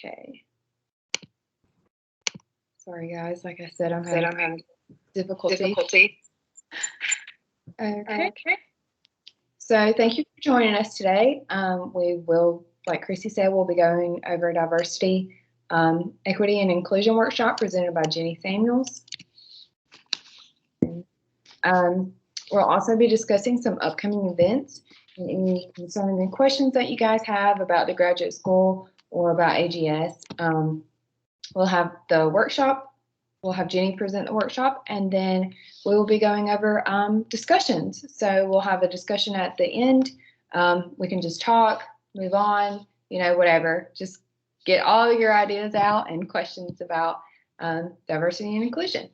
Okay. Sorry, guys. Like I said, I'm having difficulty. Okay. So thank you for joining us today. We will, like Chrissy said, we'll be going over a diversity, equity, and inclusion workshop presented by Jenny Samuels. We'll also be discussing some upcoming events and any concerns and questions that you guys have about the graduate school or about AGS. We'll have the workshop. We'll have Jenny present the workshop, and then we will be going over discussions. So we'll have a discussion at the end. We can just talk, move on, whatever. Just get all your ideas out and questions about diversity and inclusion.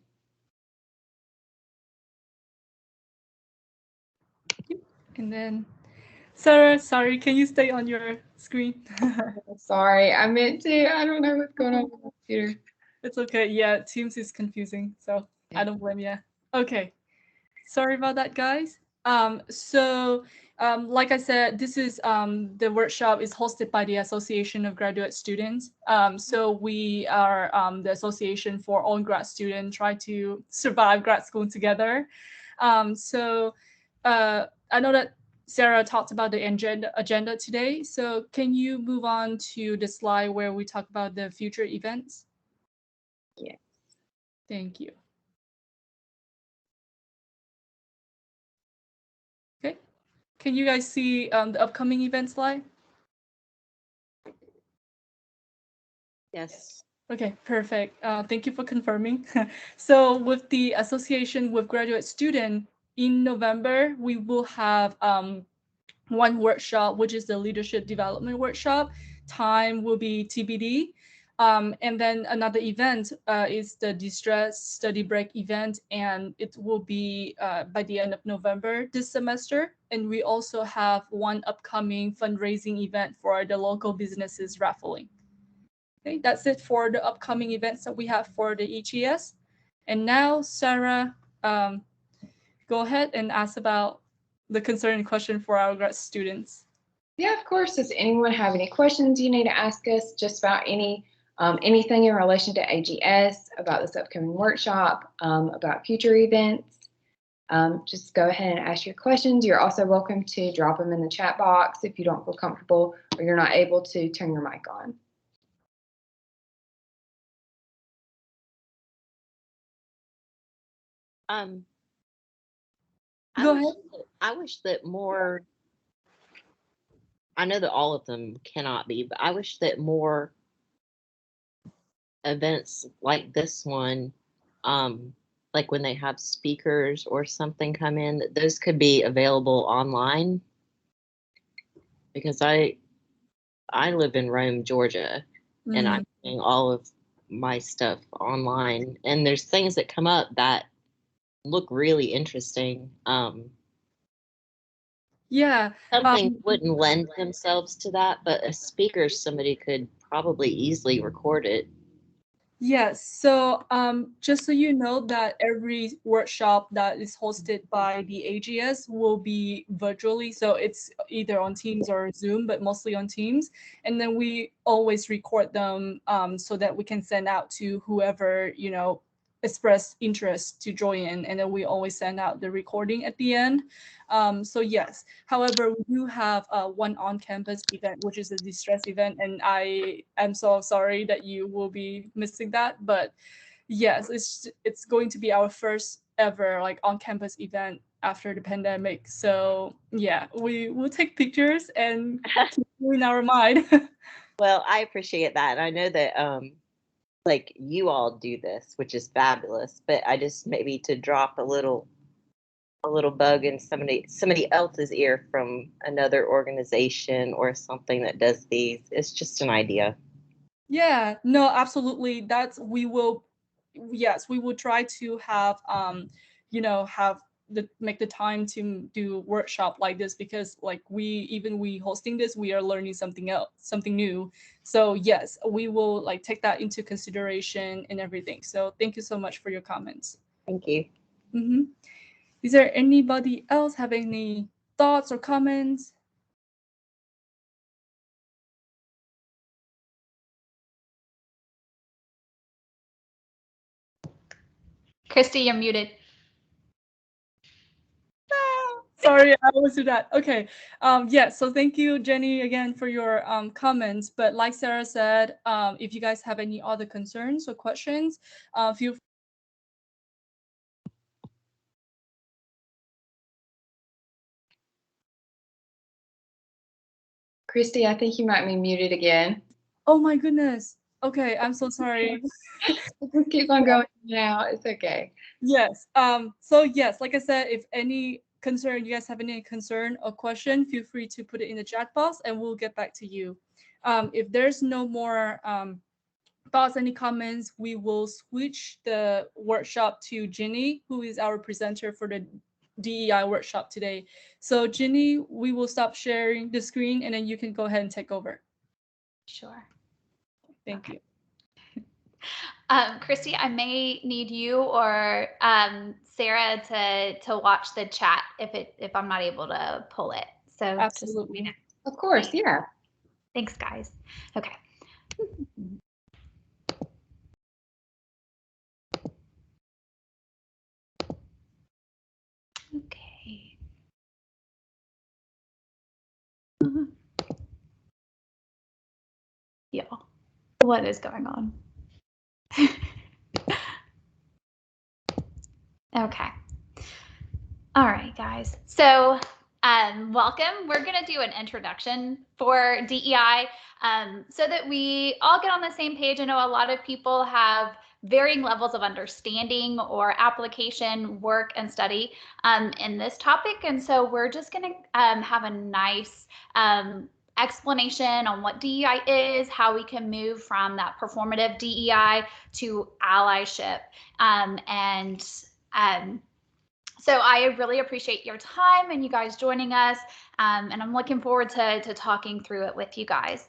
And then, Sarah, sorry, can you stay on your screen? Sorry, I meant to. I don't know what's going on with my computer. It's okay. Yeah, Teams is confusing, so I don't blame you. Okay, sorry about that, guys. Like I said, this is the workshop is hosted by the Association of Graduate Students. So we are the association for all grad students try to survive grad school together. I know that Sarah talked about the agenda today. So can you move on to the slide where we talk about the future events? Yes. Thank you. Okay. Can you guys see the upcoming event slide? Yes. Okay, perfect. Thank you for confirming. So with the association with graduate student in November, we will have one workshop, which is the leadership development workshop. Time will be TBD. And then another event is the distress study break event, and it will be by the end of November this semester. And we also have one upcoming fundraising event for the local businesses raffling. Okay, that's it for the upcoming events that we have for the AGS. And now, Sarah, go ahead and ask about the concerning question for our grad students. Yeah, of course. Does anyone have any questions you need to ask us just about anything in relation to AGS, about this upcoming workshop, about future events? Just go ahead and ask your questions. You're also welcome to drop them in the chat box if you don't feel comfortable or you're not able to turn your mic on. Go ahead. I wish that more, I know that all of them cannot be, but I wish that more events like this one, like when they have speakers or something come in, that those could be available online. Because I live in Rome, Georgia, and I'm doing all of my stuff online, and there's things that come up that look really interesting. Yeah. Some things wouldn't lend themselves to that, but a speaker, somebody could probably easily record it. Yes. So just so you know that every workshop that is hosted by the AGS will be virtually. So it's either on Teams or Zoom, but mostly on Teams. And then we always record them so that we can send out to whoever, express interest to join, and then we always send out the recording at the end. So yes, however, we do have one on-campus event, which is a distress event, and I am so sorry that you will be missing that. But yes, it's going to be our first ever like on-campus event after the pandemic. So yeah, we will take pictures and keep you in our mind. Well, I appreciate that. I know that like you all do this, which is fabulous, but I just maybe to drop a little bug in somebody else's ear from another organization or something that does these. It's just an idea. Yeah, no, absolutely. We will try to have make the time to do workshop like this, because like we hosting this, we are learning something else, something new. So yes, we will like take that into consideration and everything. So thank you so much for your comments. Thank you. Is there anybody else have any thoughts or comments? Christy, you're muted. Sorry, I always do that. Okay. Yeah, so thank you, Jenny, again for your comments. But like Sarah said, if you guys have any other concerns or questions, feel free. Christy, I think you might be muted again. Oh my goodness. Okay, I'm so sorry. Just keep on going now. It's okay. Yes. So yes, like I said, if any concern, you guys have any concern or question, feel free to put it in the chat box and we'll get back to you. If there's no more thoughts, any comments, we will switch the workshop to Ginny, who is our presenter for the DEI workshop today. So Ginny, we will stop sharing the screen and then you can go ahead and take over. Sure. Thank you. Christy, I may need you or Sarah to watch the chat if I'm not able to pull it. So Absolutely. Just, Of course, yeah. thanks, guys. Okay. Okay. Y'all, what is going on? Okay. All right, guys. So welcome. We're going to do an introduction for DEI so that we all get on the same page. I know a lot of people have varying levels of understanding or application, work, and study in this topic. And so we're just going to have a nice explanation on what DEI is, how we can move from that performative DEI to allyship. So I really appreciate your time and you guys joining us, and I'm looking forward to talking through it with you guys.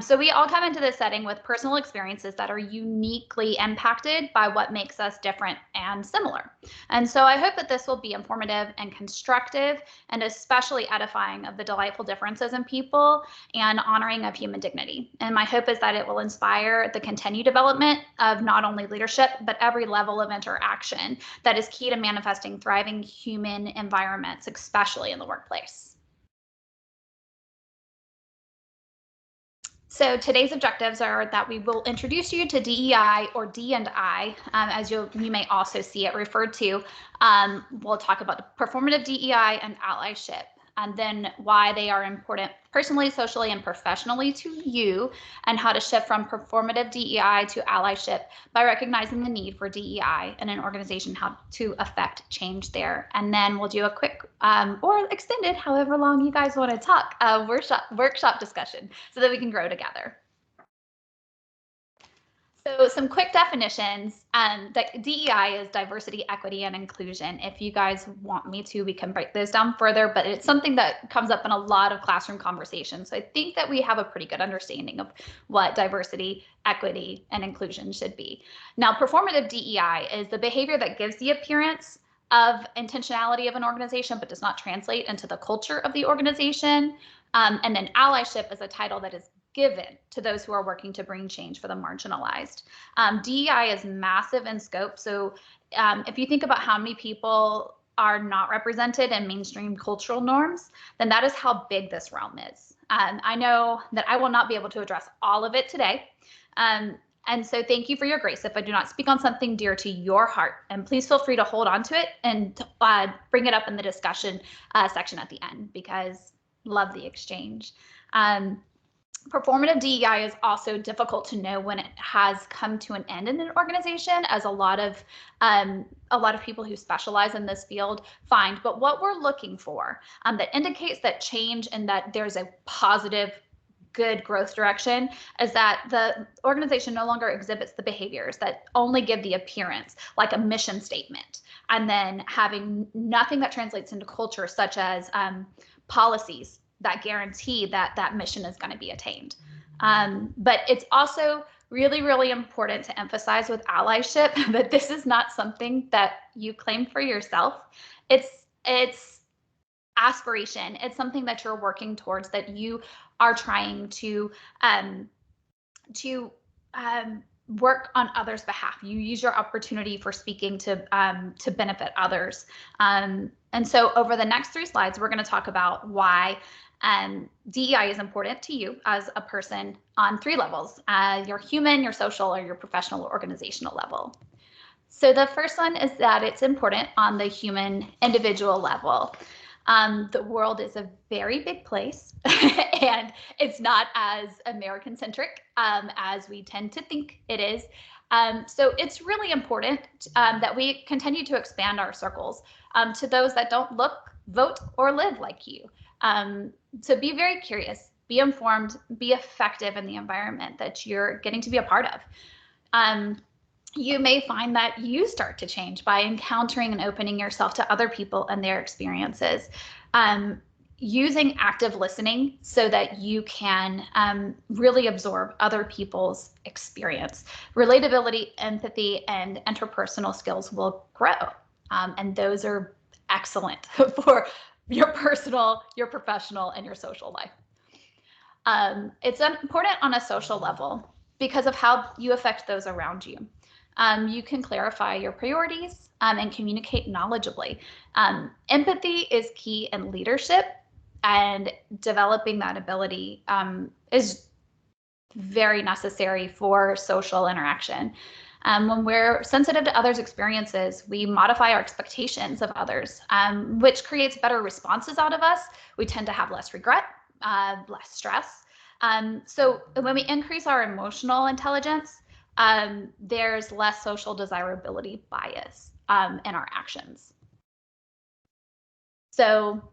So we all come into this setting with personal experiences that are uniquely impacted by what makes us different and similar. And so I hope that this will be informative and constructive and especially edifying of the delightful differences in people and honoring of human dignity. And my hope is that it will inspire the continued development of not only leadership, but every level of interaction that is key to manifesting thriving human environments, especially in the workplace. So today's objectives are that we will introduce you to DEI or D&I, as you may also see it referred to. We'll talk about performative DEI and allyship, and then why they are important personally, socially, and professionally to you, and how to shift from performative DEI to allyship by recognizing the need for DEI in an organization, how to affect change there. And then we'll do a quick or extended, however long you guys want to talk, workshop discussion so that we can grow together. So some quick definitions. DEI is diversity, equity, and inclusion. If you guys want me to, we can break those down further, but it's something that comes up in a lot of classroom conversations. So I think that we have a pretty good understanding of what diversity, equity, and inclusion should be. Now, performative DEI is the behavior that gives the appearance of intentionality of an organization, but does not translate into the culture of the organization. And then allyship is a title that is given to those who are working to bring change for the marginalized. DEI is massive in scope. So if you think about how many people are not represented in mainstream cultural norms, then that is how big this realm is. I know that I will not be able to address all of it today. And so thank you for your grace if I do not speak on something dear to your heart. And please feel free to hold on to it and bring it up in the discussion section at the end, because love the exchange. Performative DEI is also difficult to know when it has come to an end in an organization, as a lot of people who specialize in this field find. But what we're looking for that indicates that change and that there's a positive, good growth direction is that the organization no longer exhibits the behaviors that only give the appearance, like a mission statement, and then having nothing that translates into culture, such as policies that guarantee that that mission is going to be attained. But it's also really, really important to emphasize with allyship that this is not something that you claim for yourself. It's aspiration. It's something that you're working towards, that you are trying to work on others' behalf. You use your opportunity for speaking to benefit others. And so over the next 3 slides, we're going to talk about why DEI is important to you as a person on 3 levels: your human, your social, or your professional or organizational level. So the first one is that it's important on the human individual level. The world is a very big place and it's not as American centric as we tend to think it is. So it's really important that we continue to expand our circles to those that don't look, vote, or live like you. So be very curious, be informed, be effective in the environment that you're getting to be a part of. You may find that you start to change by encountering and opening yourself to other people and their experiences. Using active listening so that you can really absorb other people's experience. Relatability, empathy, and interpersonal skills will grow. And those are excellent for your personal, your professional, and your social life. It's important on a social level because of how you affect those around you. You can clarify your priorities and communicate knowledgeably. Empathy is key in leadership, and developing that ability is very necessary for social interaction. When we're sensitive to others' experiences, we modify our expectations of others, which creates better responses out of us. We tend to have less regret, less stress. So when we increase our emotional intelligence, there's less social desirability bias in our actions. So,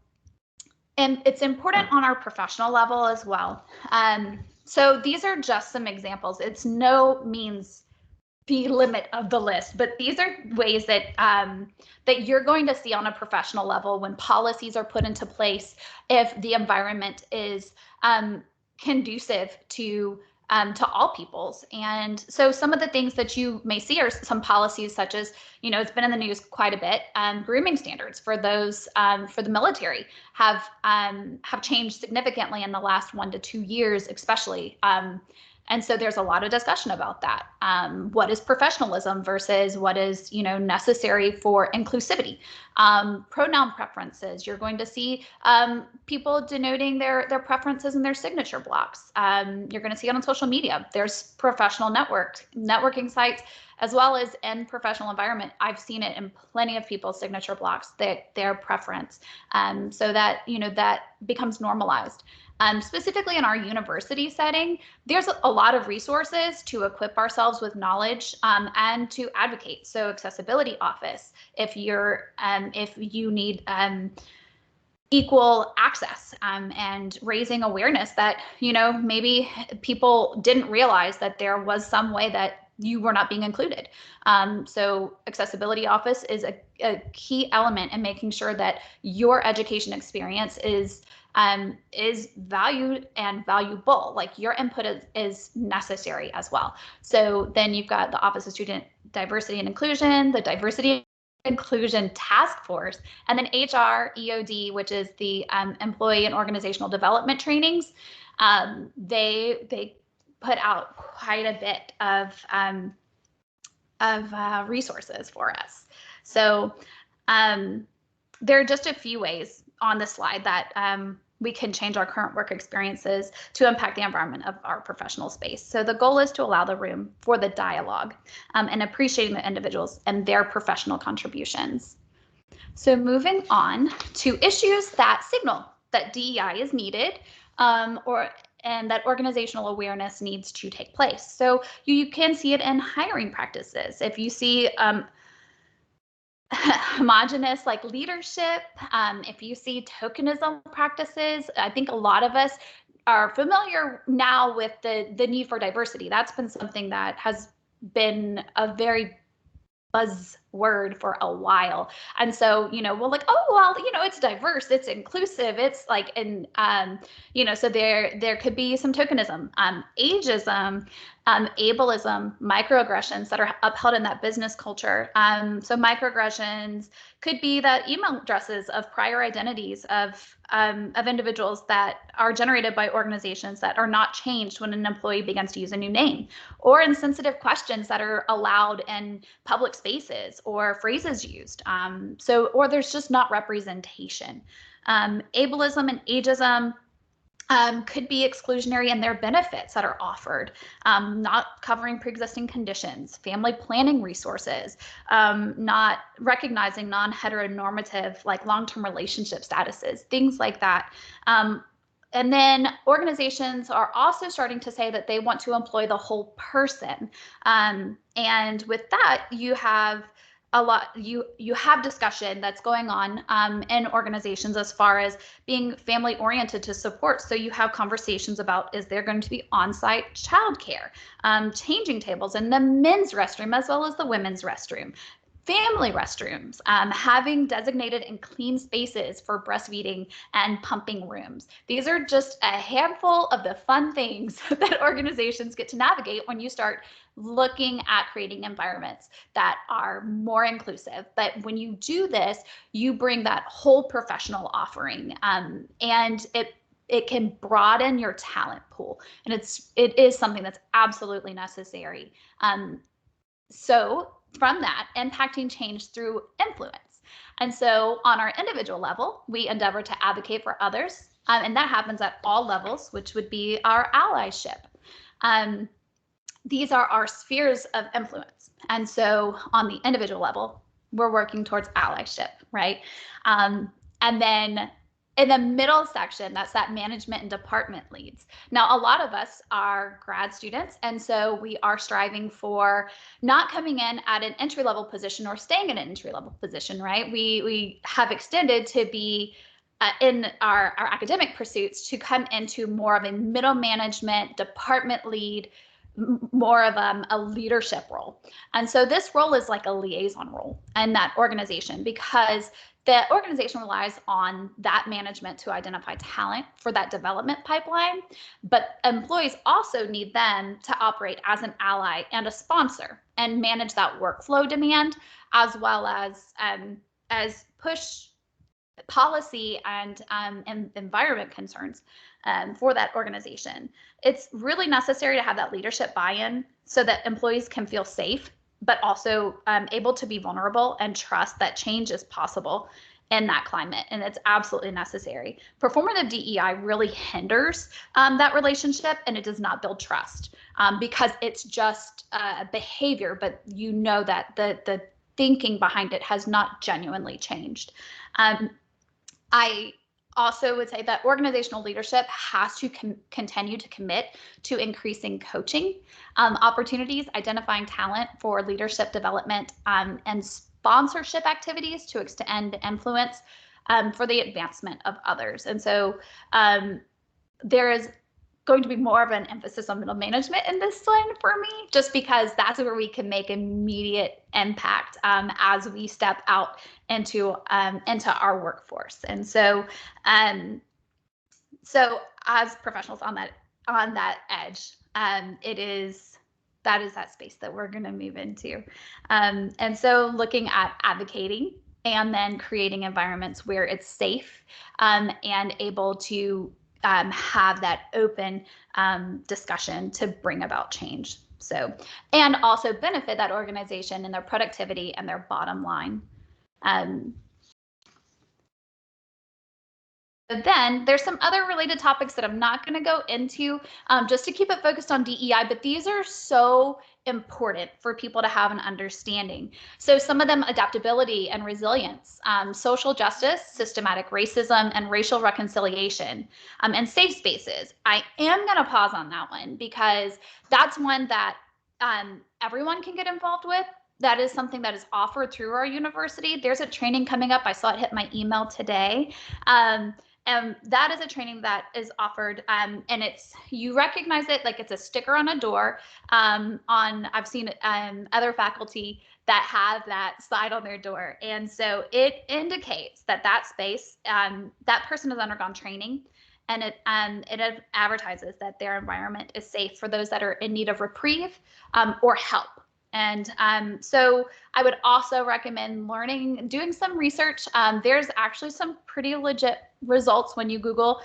and it's important on our professional level as well. So these are just some examples. It's no means the limit of the list, but these are ways that that you're going to see on a professional level when policies are put into place, if the environment is conducive to all peoples. And so some of the things that you may see are some policies such as, you know, it's been in the news quite a bit, grooming standards for those for the military have changed significantly in the last 1 to 2 years, especially. And so there's a lot of discussion about that. What is professionalism versus what is, you know, necessary for inclusivity? Pronoun preferences. You're going to see people denoting their preferences in their signature blocks. You're going to see it on social media. There's professional networking sites, as well as in professional environment. I've seen it in plenty of people's signature blocks, their preference, so that, you know, that becomes normalized. Specifically in our university setting, there's a lot of resources to equip ourselves with knowledge and to advocate. So accessibility office, if you need equal access and raising awareness that, you know, maybe people didn't realize that there was some way that you were not being included. So accessibility office is a key element in making sure that your education experience is valued and valuable. Like your input is necessary as well. So then you've got the Office of Student Diversity and Inclusion, the Diversity Inclusion Task Force, and then HR EOD, which is the Employee and Organizational Development Trainings. They put out quite a bit of resources for us. So there are just a few ways on the slide that we can change our current work experiences to impact the environment of our professional space. So the goal is to allow the room for the dialogue and appreciating the individuals and their professional contributions. So moving on to issues that signal that DEI is needed and that organizational awareness needs to take place. So you can see it in hiring practices. If you see homogenous like leadership, if you see tokenism practices, I think a lot of us are familiar now with the need for diversity. That's been something that has been a very word for a while. And so, we're like, oh, well, it's diverse, it's inclusive, it's like, and, so there could be some tokenism, ageism, ableism, microaggressions that are upheld in that business culture. So microaggressions could be the email addresses of prior identities of individuals that are generated by organizations that are not changed when an employee begins to use a new name, or insensitive questions that are allowed in public spaces or phrases used. Or there's just not representation. Ableism and ageism could be exclusionary in their benefits that are offered, not covering pre-existing conditions, family planning resources, not recognizing non-heteronormative, like long-term relationship statuses, things like that. And then organizations are also starting to say that they want to employ the whole person. And with that, you have you have discussion that's going on in organizations as far as being family oriented to support. So you have conversations about, is there going to be on-site childcare, changing tables in the men's restroom as well as the women's restroom, family restrooms, having designated and clean spaces for breastfeeding and pumping rooms. These are just a handful of the fun things that organizations get to navigate when you start looking at creating environments that are more inclusive. But when you do this, you bring that whole professional offering, and it can broaden your talent pool, and it is something that's absolutely necessary. So from that, impacting change through influence. And so on our individual level, we endeavor to advocate for others, and that happens at all levels, which would be our allyship. These are our spheres of influence. And so on the individual level, we're working towards allyship, right? And then in the middle section, that's that management and department leads. Now, a lot of us are grad students, and so we are striving for not coming in at an entry-level position or staying in an entry-level position, right? We have extended to be in our academic pursuits to come into more of a middle management, department lead, more of a leadership role. And so this role is like a liaison role in that organization, because the organization relies on that management to identify talent for that development pipeline, but employees also need them to operate as an ally and a sponsor and manage that workflow demand, as well as push policy and environment concerns for that organization. It's really necessary to have that leadership buy-in so that employees can feel safe, but also able to be vulnerable and trust that change is possible in that climate, and it's absolutely necessary. Performative DEI really hinders that relationship, and it does not build trust because it's just behavior, but you know that the thinking behind it has not genuinely changed. I also would say that organizational leadership has to continue to commit to increasing coaching opportunities, identifying talent for leadership development, and sponsorship activities to extend influence for the advancement of others. And so there is going to be more of an emphasis on middle management in this one for me, just because that's where we can make immediate impact as we step out into our workforce. And so so as professionals on that edge, that is that space that we're going to move into. And so looking at advocating and then creating environments where it's safe and able to have that open discussion to bring about change. So, and also benefit that organization in their productivity and their bottom line. Then there's some other related topics that I'm not going to go into just to keep it focused on DEI, but these are so important for people to have an understanding. So some of them, adaptability and resilience, social justice, systematic racism, and racial reconciliation, and safe spaces. I am going to pause on that one because that's one that everyone can get involved with. That is something that is offered through our university. There's a training coming up. I saw it hit my email today. that is a training that is offered, and you recognize it like it's a sticker on a door. I've seen other faculty that have that slide on their door, and so it indicates that that space, that person has undergone training, and it advertises that their environment is safe for those that are in need of reprieve or help. And so I would also recommend doing some research. There's actually some pretty legit results when you Google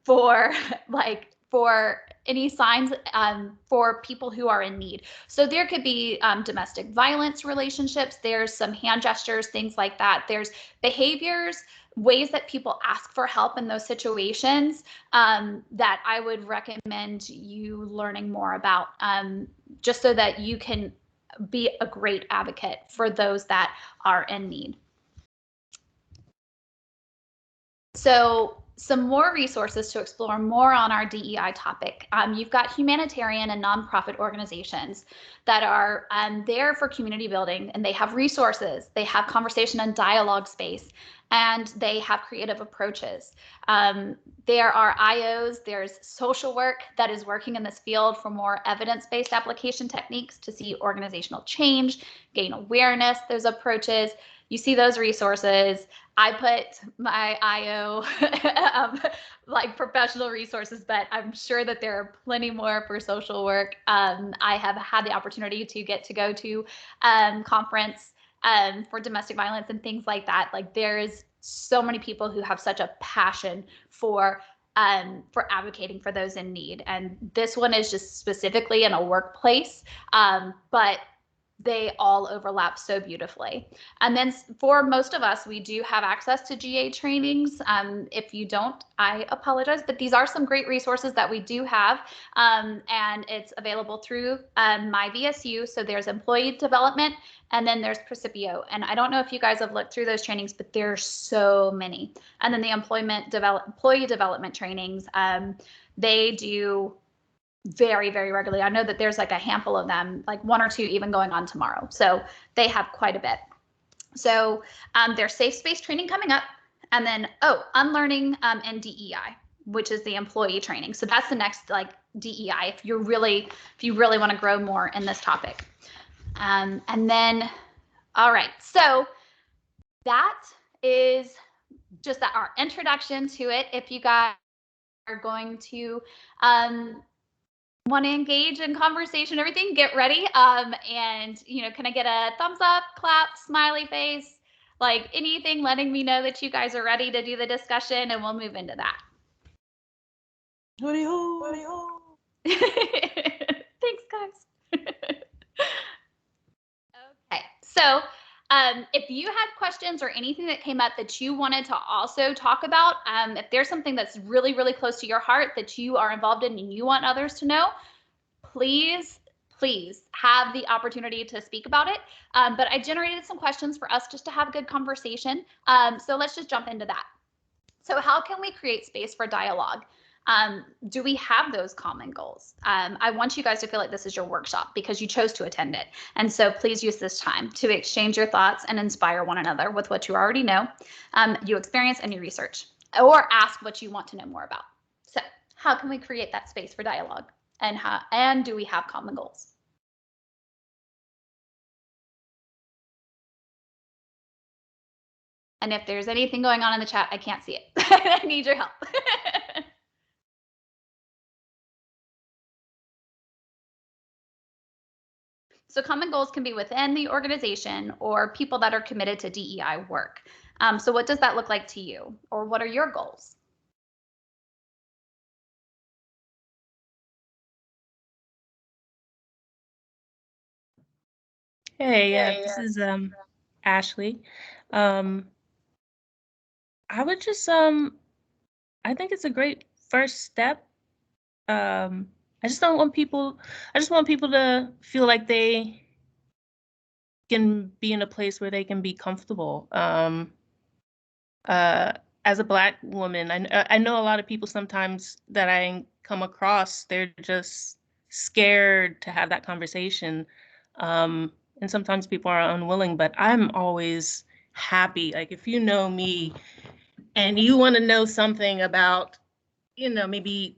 for any signs for people who are in need. So there could be domestic violence relationships. There's some hand gestures, things like that. There's behaviors, ways that people ask for help in those situations that I would recommend you learning more about, just so that you can be a great advocate for those that are in need. So some more resources to explore more on our DEI topic. You've got humanitarian and nonprofit organizations that are there for community building, and they have resources, they have conversation and dialogue space, and they have creative approaches. There are IOs, there's social work that is working in this field for more evidence-based application techniques to see organizational change, gain awareness, those approaches. You see those resources. I put my IO like professional resources, but I'm sure that there are plenty more for social work. I have had the opportunity to get to go to conference for domestic violence and things like that. Like, there's so many people who have such a passion for advocating for those in need. And this one is just specifically in a workplace, but they all overlap so beautifully. And then for most of us, we do have access to GA trainings. If you don't, I apologize, but these are some great resources that we do have, and it's available through my VSU. So there's employee development, and then there's Precipio. And I don't know if you guys have looked through those trainings, but there's so many. And then the employee development trainings, they do very, very regularly. I know that there's like a handful of them, like 1 or 2 even going on tomorrow. So they have quite a bit. So there's safe space training coming up. And then, unlearning and DEI, which is the employee training. So that's the next like DEI if you really want to grow more in this topic. And then, all right, so that is just our introduction to it. If you guys are going to want to engage in conversation, everything, get ready. And can I get a thumbs up, clap, smiley face, like anything letting me know that you guys are ready to do the discussion, and we'll move into that. Howdy ho, howdy ho. Thanks, guys. Okay, so if you had questions or anything that came up that you wanted to also talk about, if there's something that's really, really close to your heart that you are involved in and you want others to know, please have the opportunity to speak about it. But I generated some questions for us just to have a good conversation. So let's just jump into that. So how can we create space for dialogue? Do we have those common goals? I want you guys to feel like this is your workshop because you chose to attend it. And so please use this time to exchange your thoughts and inspire one another with what you already know, you experience, and you research, or ask what you want to know more about. So how can we create that space for dialogue? And do we have common goals? And if there's anything going on in the chat, I can't see it. I need your help. So common goals can be within the organization or people that are committed to DEI work. So what does that look like to you? Or what are your goals? Hey, this is Ashley. I would just I think it's a great first step. I just want people to feel like they can be in a place where they can be comfortable. As a Black woman, I know a lot of people sometimes that I come across, they're just scared to have that conversation. And sometimes people are unwilling, but I'm always happy. Like, if you know me, and you want to know something about, maybe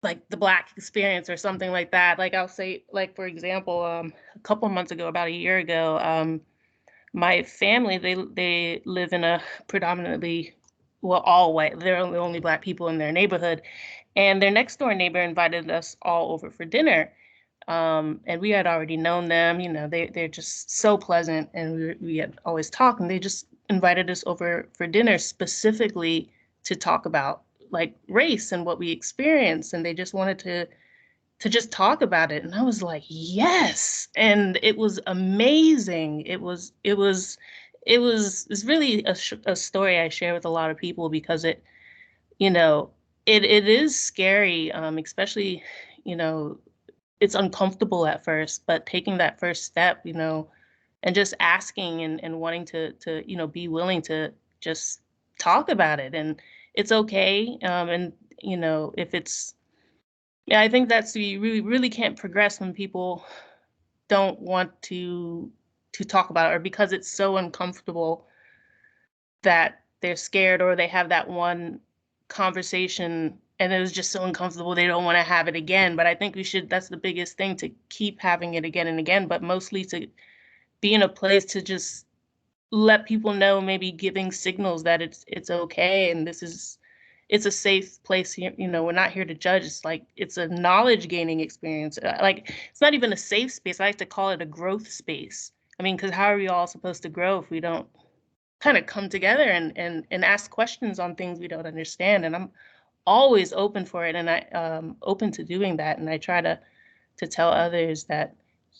like the Black experience or something like that. Like I'll say, like, for example, a couple months ago, about a year ago, my family, they live in a predominantly, well, all white. They're the only Black people in their neighborhood. And their next door neighbor invited us all over for dinner. And we had already known them, they're just so pleasant, and we had always talked, and they just invited us over for dinner specifically to talk about like race and what we experienced. And they just wanted to just talk about it. And I was like, yes. And it was amazing. It's really a story I share with a lot of people, because it is scary, especially, it's uncomfortable at first, but taking that first step, and just asking and wanting to be willing to just talk about it. And it's okay. And, if it's, yeah, I think that's, you really can't progress when people don't want to talk about it, or because it's so uncomfortable that they're scared, or they have that one conversation and it was just so uncomfortable they don't want to have it again. But I think that's the biggest thing, to keep having it again and again, but mostly to be in a place to just let people know, maybe giving signals that it's okay, and it's a safe place here. We're not here to judge. It's a knowledge gaining experience. Like, it's not even a safe space. I like to call it a growth space. I mean, because how are we all supposed to grow if we don't kind of come together and ask questions on things we don't understand? And I'm always open for it, and I open to doing that. And I try to tell others that,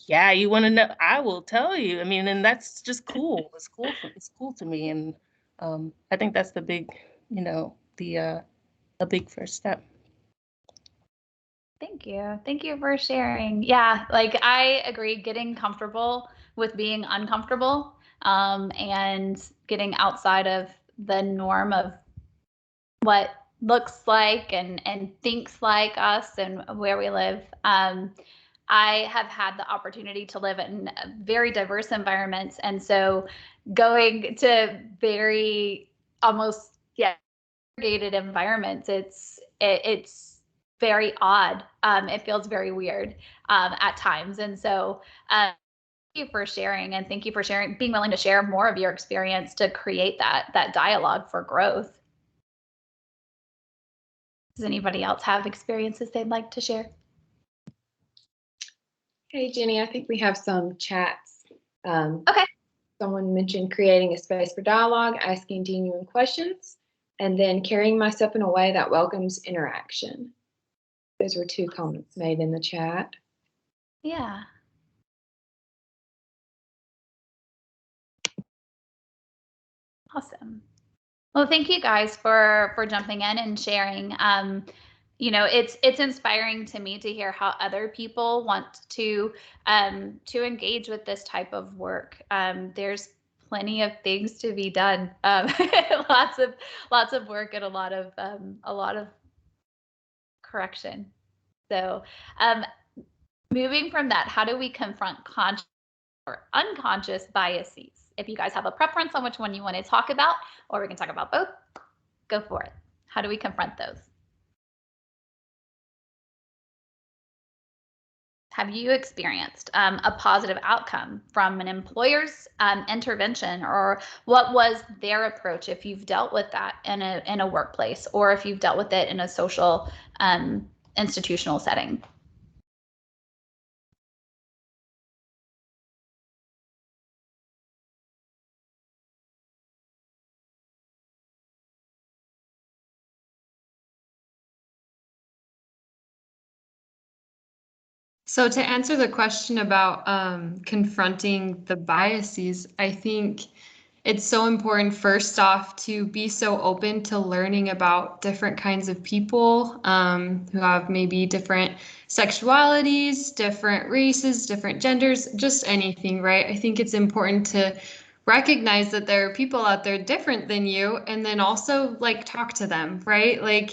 yeah, you want to know, I will tell you. I mean, and that's just cool. It's cool to me. And I think that's the big, a big first step. Thank you. Thank you for sharing. Yeah, like I agree, getting comfortable with being uncomfortable, and getting outside of the norm of what looks like and thinks like us and where we live. I have had the opportunity to live in very diverse environments, and so going to very almost segregated environments, it's very odd. It feels very weird at times, and so thank you for sharing, and thank you for being willing to share more of your experience to create that dialogue for growth. Does anybody else have experiences they'd like to share? Hey, Jenny, I think we have some chats. Okay. Someone mentioned creating a space for dialogue, asking genuine questions, and then carrying myself in a way that welcomes interaction. Those were 2 comments made in the chat. Yeah. Awesome. Well, thank you guys for jumping in and sharing. It's inspiring to me to hear how other people want to engage with this type of work. There's plenty of things to be done. Lots of work and a lot of correction. So, moving from that, how do we confront conscious or unconscious biases? If you guys have a preference on which one you want to talk about, or we can talk about both, go for it. How do we confront those? Have you experienced a positive outcome from an employer's intervention, or what was their approach if you've dealt with that in a workplace, or if you've dealt with it in a social institutional setting? So to answer the question about confronting the biases, I think it's so important, first off, to be so open to learning about different kinds of people who have maybe different sexualities, different races, different genders, just anything, right? I think it's important to recognize that there are people out there different than you, and then also like talk to them, right? Like,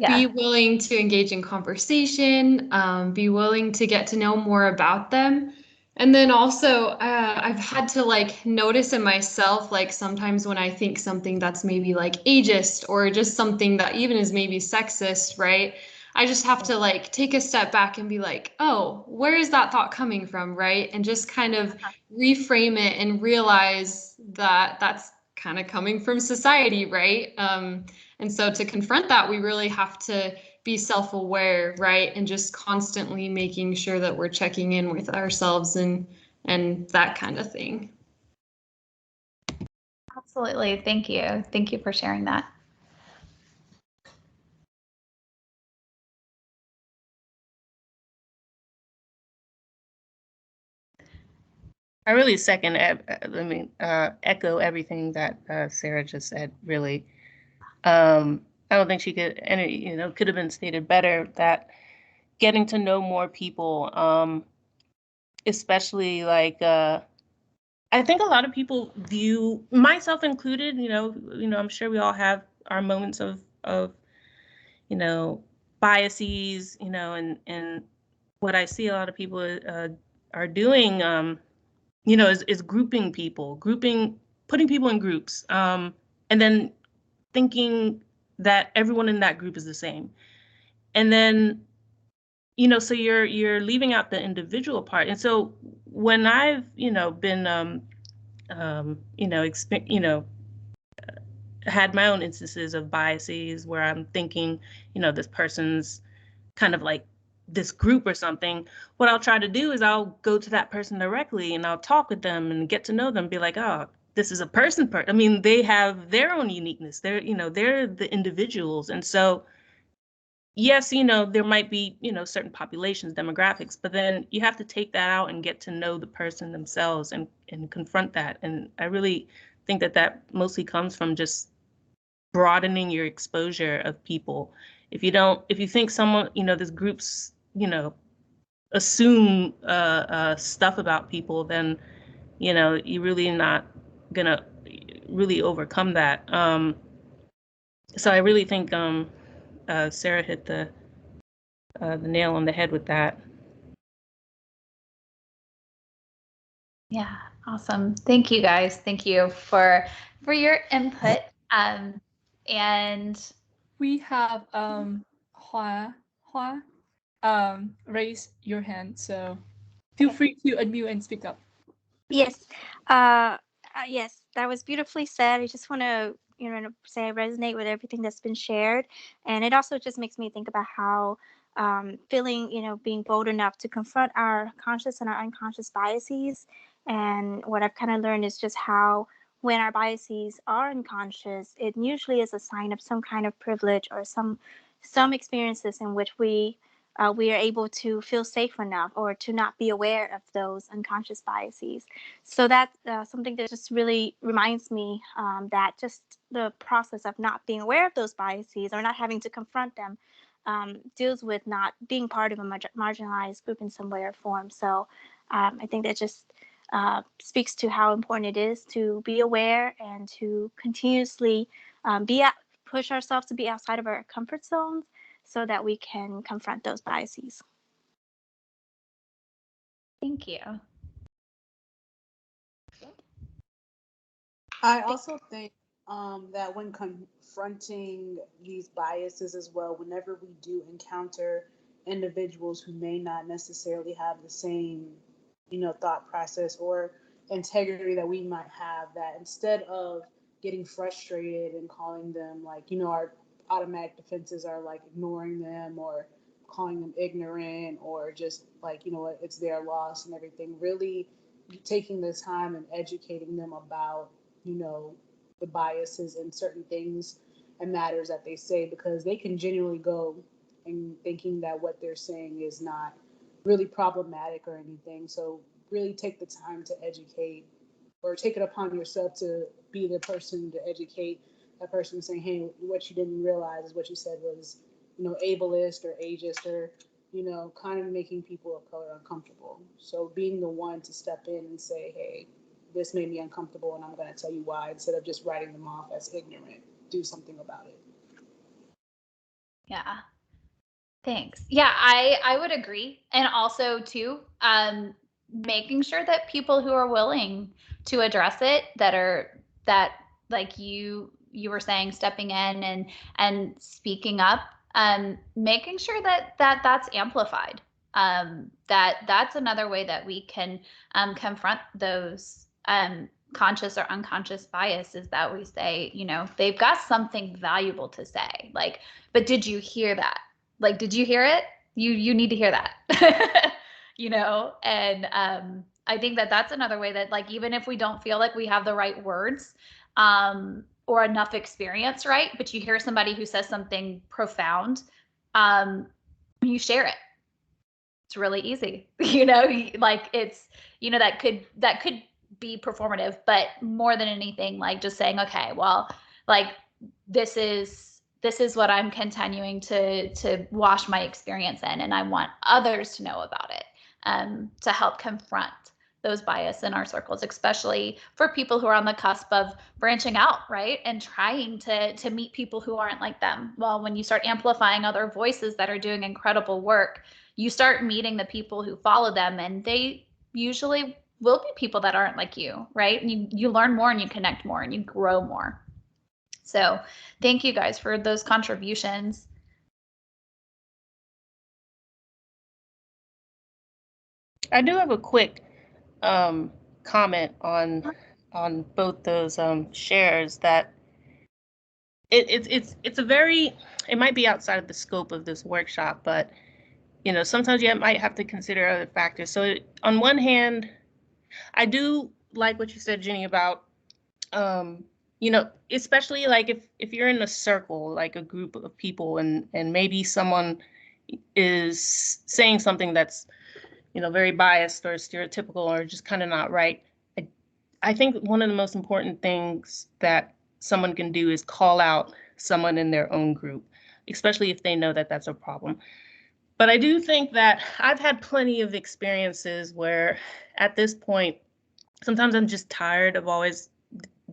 be willing to engage in conversation, be willing to get to know more about them. And then also, I've had to like notice in myself, like sometimes when I think something that's maybe like ageist or just something that even is maybe sexist, right? I just have to like take a step back and be like, oh, where is that thought coming from, right? And just kind of reframe it and realize that that's kind of coming from society, right? And so to confront that, we really have to be self-aware, right? And just constantly making sure that we're checking in with ourselves and that kind of thing. Absolutely. Thank you. Thank you for sharing that. I really second, echo everything that Sarah just said, really. I don't think she could, and it, could have been stated better that getting to know more people, especially like, I think a lot of people view, myself included, I'm sure we all have our moments of biases, and what I see a lot of people are doing, is grouping people, putting people in groups, and then thinking that everyone in that group is the same. And then, so you're leaving out the individual part. And so when I've, been, had my own instances of biases where I'm thinking, this person's kind of like this group or something, what I'll try to do is I'll go to that person directly and I'll talk with them and get to know them, be like, oh, this is a person. I mean, they have their own uniqueness. They're the individuals. And so, yes, there might be, certain populations, demographics, but then you have to take that out and get to know the person themselves and confront that. And I really think that mostly comes from just broadening your exposure of people. If you think someone, this group's, assume stuff about people, then, you're really not gonna really overcome that. So I really think Sarah hit the nail on the head with that. Yeah, awesome. Thank you guys. Thank you for your input. And we have Hua raise your hand, so feel free to unmute and speak up. Yes. Yes, that was beautifully said. I just want to, say I resonate with everything that's been shared. And it also just makes me think about how feeling, being bold enough to confront our conscious and our unconscious biases. And what I've kind of learned is just how when our biases are unconscious, it usually is a sign of some kind of privilege or some experiences in which we are able to feel safe enough or to not be aware of those unconscious biases. So that's something that just really reminds me that just the process of not being aware of those biases or not having to confront them deals with not being part of a marginalized group in some way or form. So I think that just speaks to how important it is to be aware and to continuously push ourselves to be outside of our comfort zones so that we can confront those biases. thank you. I also think that when confronting these biases as well, whenever we do encounter individuals who may not necessarily have the same, thought process or integrity that we might have, that instead of getting frustrated and calling them like, our automatic defenses are like ignoring them or calling them ignorant or just like, what, it's their loss and everything, really taking the time and educating them about the biases in certain things and matters that they say, because they can genuinely go and thinking that what they're saying is not really problematic or anything. So really take the time to educate or take it upon yourself to be the person to educate that person, saying, hey, what you didn't realize is what you said was, ableist or ageist or, kind of making people of color uncomfortable. So being the one to step in and say, hey, this made me uncomfortable and I'm going to tell you why, instead of just writing them off as ignorant. Do something about it. Yeah. Thanks. Yeah, I would agree. And also too, making sure that people who are willing to address it, that like you were saying, stepping in and speaking up, making sure that that's amplified. That's another way that we can confront those conscious or unconscious bias, is that we say, you know, they've got something valuable to say, like, but did you hear that? Like, did you hear it? You need to hear that. You know, and I think that that's another way that, like, even if we don't feel like we have the right words or enough experience, right, but you hear somebody who says something profound, you share it. It's really easy. You know, like, it's, you know, that could be performative, but more than anything, like, just saying, okay, well, like, this is what I'm continuing to wash my experience in, and I want others to know about it, to help confront those bias in our circles, especially for people who are on the cusp of branching out, right, and trying to meet people who aren't like them. Well, when you start amplifying other voices that are doing incredible work, you start meeting the people who follow them, and they usually will be people that aren't like you, right? And you learn more, and you connect more, and you grow more. So thank you guys for those contributions. I do have a quick comment on both those shares, that it's a very, it might be outside of the scope of this workshop, but you know, sometimes you might have to consider other factors. So on one hand, I do like what you said, Jenny, about you know, especially like if you're in a circle, like a group of people, and maybe someone is saying something that's, you know, very biased or stereotypical or just kind of not right. I think one of the most important things that someone can do is call out someone in their own group, especially if they know that that's a problem. But I do think that I've had plenty of experiences where at this point, sometimes I'm just tired of always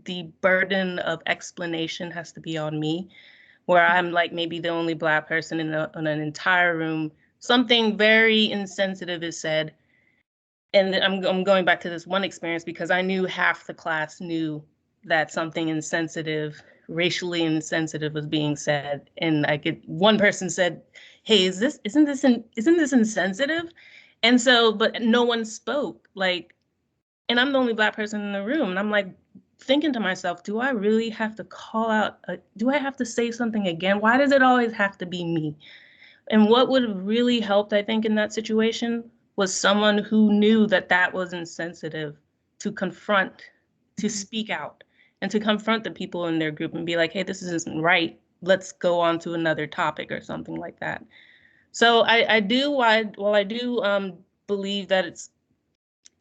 the burden of explanation has to be on me, where I'm like maybe the only Black person in an entire room. Something very insensitive is said. And I'm going back to this one experience because I knew half the class knew that something insensitive, racially insensitive, was being said. And one person said, "Hey, isn't this insensitive?" And so, but no one spoke. Like, and I'm the only Black person in the room. And I'm like thinking to myself, do I really have to call out? Do I have to say something again? Why does it always have to be me? And what would have really helped, I think, in that situation was someone who knew that that was insensitive to confront, to speak out, and to confront the people in their group and be like, hey, this isn't right. Let's go on to another topic or something like that. So I do believe that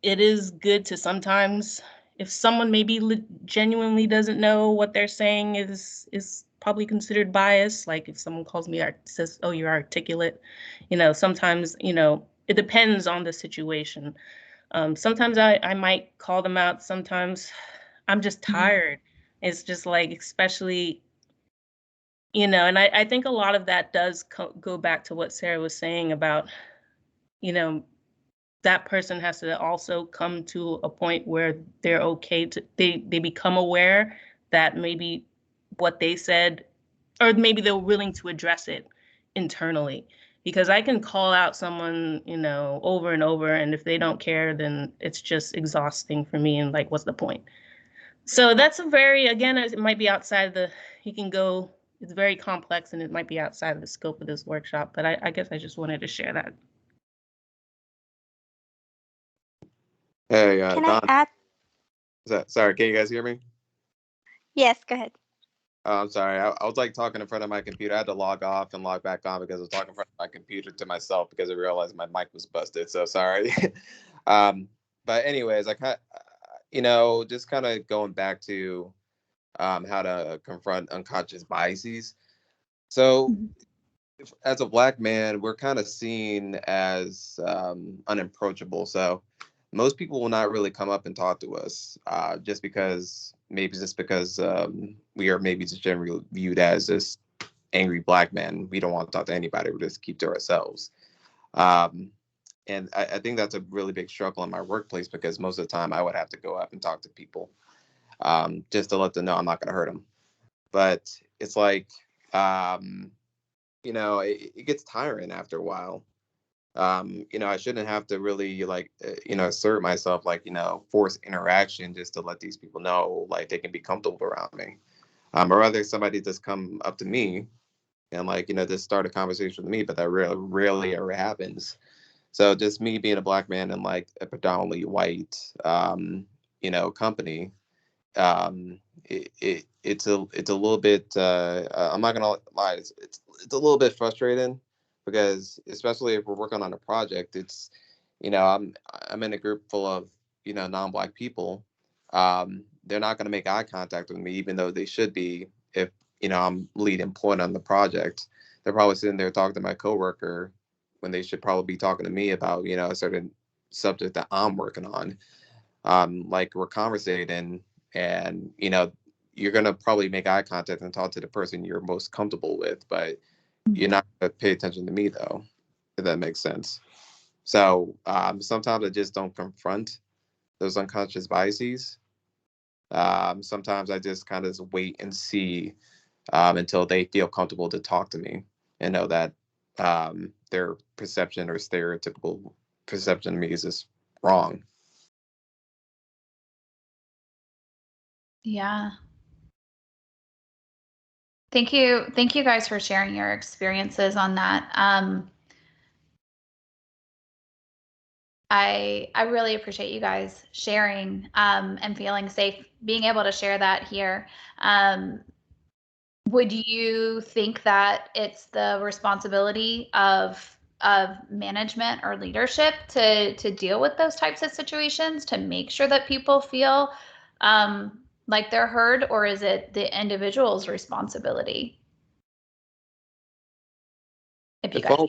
it is good to sometimes, if someone maybe genuinely doesn't know what they're saying is probably considered bias. Like if someone calls me, says, "Oh, you're articulate," you know, sometimes, you know, it depends on the situation. Sometimes I might call them out. Sometimes I'm just tired. It's just like, especially, you know, and I think a lot of that does go back to what Sarah was saying about, you know, that person has to also come to a point where they're okay to, they become aware that maybe what they said, or maybe they're willing to address it internally. Because I can call out someone, you know, over and over, and if they don't care, then it's just exhausting for me, and like, what's the point? So that's a very, again, it might be outside the, it's very complex, and it might be outside of the scope of this workshop, but I guess I just wanted to share that. Hey, Can Don. I add? Sorry, can you guys hear me? Yes, go ahead. Oh, I'm sorry. I was like talking in front of my computer. I had to log off and log back on because I was talking in front of my computer to myself because I realized my mic was busted. So sorry. But anyways, you know, just kind of going back to how to confront unconscious biases. So as a Black man, we're kind of seen as unapproachable. So most people will not really come up and talk to us just because we are maybe just generally viewed as this angry Black man. We don't want to talk to anybody. We just keep to ourselves. And I think that's a really big struggle in my workplace because most of the time I would have to go up and talk to people just to let them know I'm not going to hurt them. But it's like, it gets tiring after a while. I shouldn't have to really assert myself, force interaction just to let these people know like they can be comfortable around me. Or rather somebody just come up to me and just start a conversation with me, but that rarely ever happens. So just me being a black man in like a predominantly white, company, it's a little bit. I'm not gonna lie, it's a little bit frustrating because especially if we're working on a project, I'm in a group full of non-black people. They're not gonna make eye contact with me, even though they should be. If I'm lead point on the project, they're probably sitting there talking to my coworker when they should probably be talking to me about a certain subject that I'm working on. Like we're conversating, and you're gonna probably make eye contact and talk to the person you're most comfortable with, but you're not gonna pay attention to me though, if that makes sense. So sometimes I just don't confront those unconscious biases. Sometimes I just kind of wait and see until they feel comfortable to talk to me and know that their perception or stereotypical perception of me is just wrong. Yeah. Thank you guys for sharing your experiences on that. I really appreciate you guys sharing and feeling safe, being able to share that here. Would you think that it's the responsibility of management or leadership to deal with those types of situations, to make sure that people feel like they're heard, or is it the individual's responsibility? If you guys,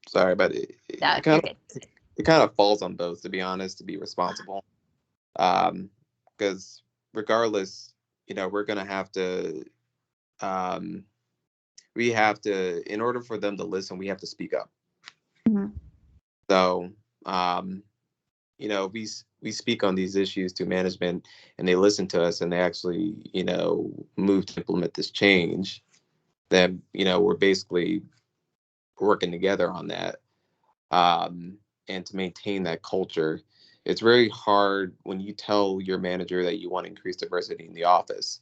Sorry, but it kind of falls on both, to be honest, to be responsible. Because regardless, we're gonna have to we have to, in order for them to listen, we have to speak up. Mhm. So, we speak on these issues to management, and they listen to us, and they actually, move to implement this change. Then, we're basically working together on that, and to maintain that culture. It's very hard when you tell your manager that you want to increase diversity in the office.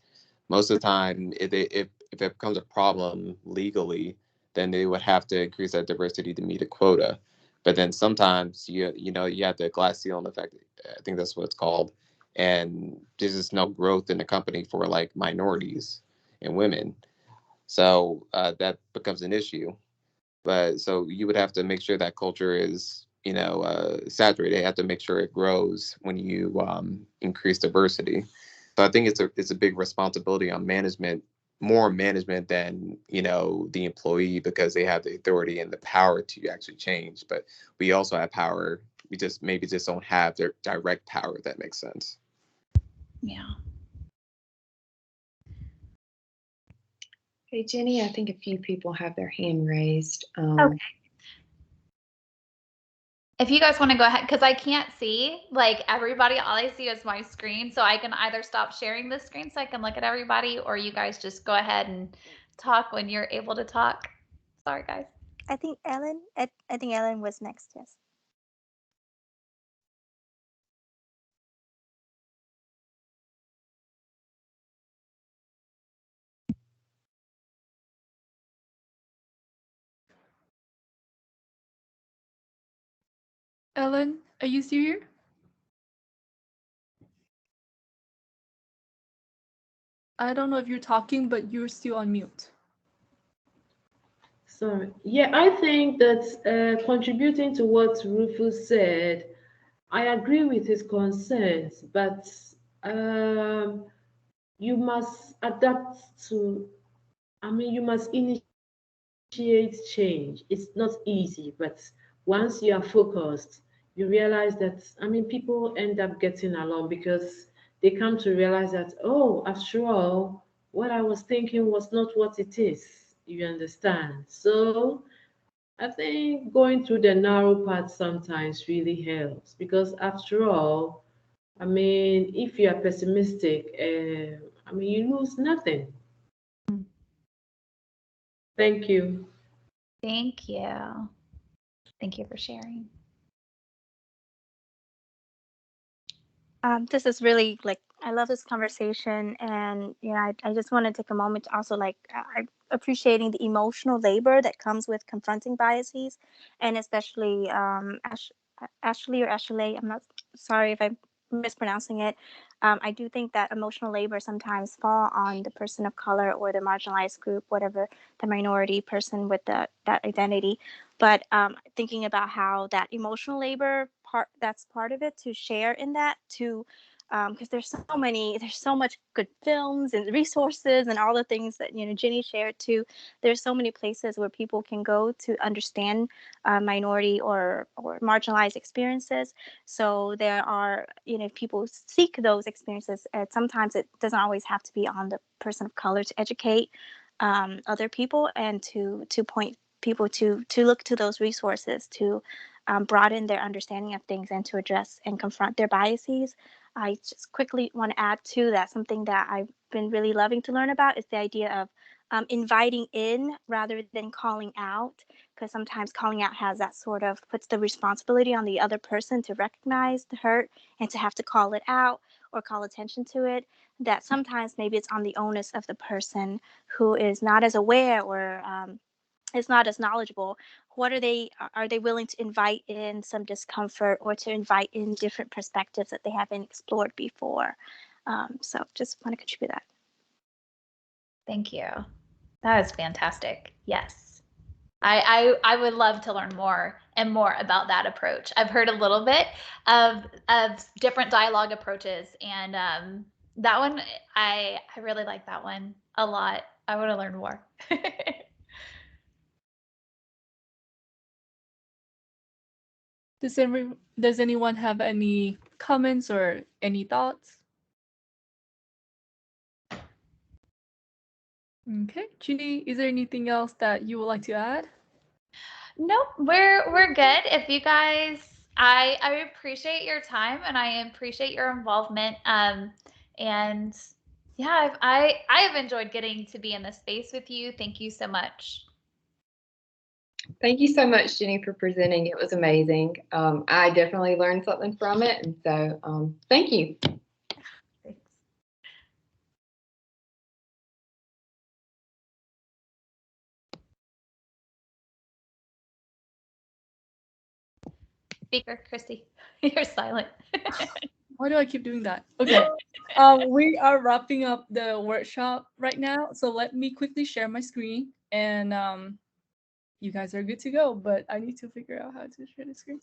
Most of the time, if it becomes a problem legally, then they would have to increase that diversity to meet a quota. But then sometimes you have the glass ceiling effect. I think that's what it's called, and there's just no growth in the company for like minorities and women. So that becomes an issue. But so you would have to make sure that culture is saturated. You have to make sure it grows when you increase diversity. So I think it's a big responsibility on management, more management than the employee, because they have the authority and the power to actually change. But we also have power. We just maybe just don't have their direct power, if that makes sense. Yeah. Hey, Jenny, I think a few people have their hand raised. Okay. If you guys want to go ahead, because I can't see like everybody, all I see is my screen. So I can either stop sharing this screen so I can look at everybody, or you guys just go ahead and talk when you're able to talk. Sorry, guys. I think Ellen. I think Ellen was next. Yes. Ellen, are you still here? I don't know if you're talking, but you're still on mute. Sorry. Yeah, I think that contributing to what Rufus said, I agree with his concerns, but you must adapt to, you must initiate change. It's not easy, but once you are focused, you realize that, people end up getting along because they come to realize that, oh, after all, what I was thinking was not what it is. You understand? So I think going through the narrow path sometimes really helps because after all, I mean, if you are pessimistic, I mean, you lose nothing. Thank you. Thank you. Thank you for sharing. This is really like I love this conversation, and I just want to take a moment to also like I appreciating the emotional labor that comes with confronting biases, and especially Ashley or Ashley. I'm not sorry if I'm mispronouncing it. I do think that emotional labor sometimes fall on the person of color or the marginalized group, whatever the minority person with that identity. But thinking about how that emotional labor part that's part of it to share in that to because there's so much good films and resources and all the things that Ginny shared too. There's so many places where people can go to understand minority or marginalized experiences. So there are if people seek those experiences, sometimes it doesn't always have to be on the person of color to educate other people and to point people to look to those resources to broaden their understanding of things and to address and confront their biases. I just quickly want to add to that something that I've been really loving to learn about is the idea of inviting in rather than calling out, because sometimes calling out has that sort of puts the responsibility on the other person to recognize the hurt and to have to call it out or call attention to it. That sometimes maybe it's on the onus of the person who is not as aware or is not as knowledgeable. What are they willing to invite in some discomfort or to invite in different perspectives that they haven't explored before? So just want to contribute that. Thank you. That is fantastic. Yes. I would love to learn more and more about that approach. I've heard a little bit of different dialogue approaches, and that one I really like that one a lot. I want to learn more. Does anyone have any comments or any thoughts? Okay, Ginny, is there anything else that you would like to add? Nope, we're good. If you guys, I appreciate your time and I appreciate your involvement. And yeah, I have enjoyed getting to be in this space with you. Thank you so much. Thank you so much, Jenny, for presenting. It was amazing. I definitely learned something from it, and so thank you. Thanks. Speaker, Christy, you're silent. Why do I keep doing that? Okay. We are wrapping up the workshop right now, so let me quickly share my screen, and you guys are good to go, but I need to figure out how to share the screen.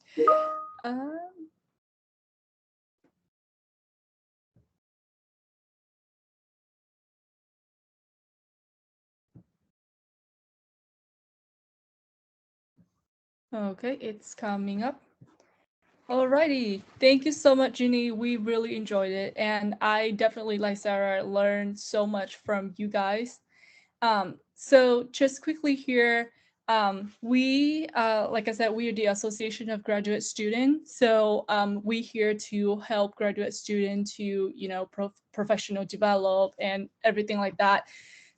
Okay, it's coming up. Alrighty, thank you so much, Ginny. We really enjoyed it, and I definitely, like Sarah, learned so much from you guys. So just quickly here, we, like I said, we are the Association of Graduate Students. So we here to help graduate students to, professional develop and everything like that.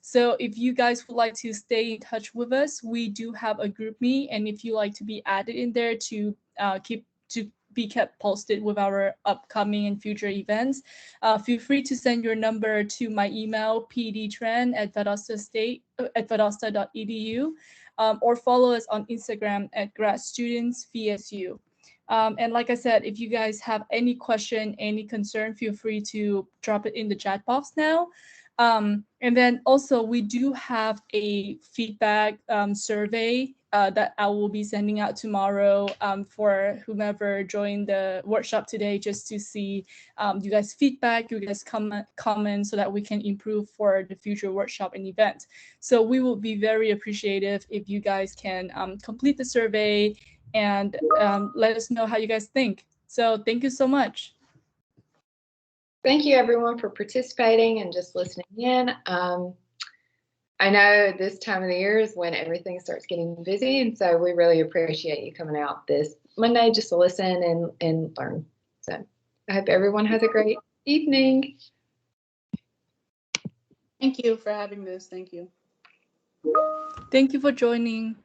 So if you guys would like to stay in touch with us, we do have a group me, and if you like to be added in there to be kept posted with our upcoming and future events, feel free to send your number to my email pdtren@valdosta.edu, or follow us on Instagram at gradstudentsvsu. And like I said, if you guys have any question, any concern, feel free to drop it in the chat box now. And then also we do have a feedback survey that I will be sending out tomorrow for whomever joined the workshop today, just to see you guys' feedback, you guys' comment, so that we can improve for the future workshop and event. So we will be very appreciative if you guys can complete the survey and let us know how you guys think. So thank you so much. Thank you, everyone, for participating and just listening in. I know this time of the year is when everything starts getting busy, and so we really appreciate you coming out this Monday just to listen and learn. So I hope everyone has a great evening. Thank you for having this. Thank you. Thank you for joining.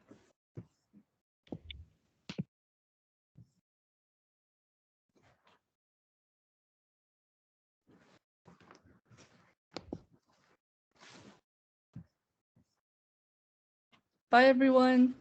Bye, everyone.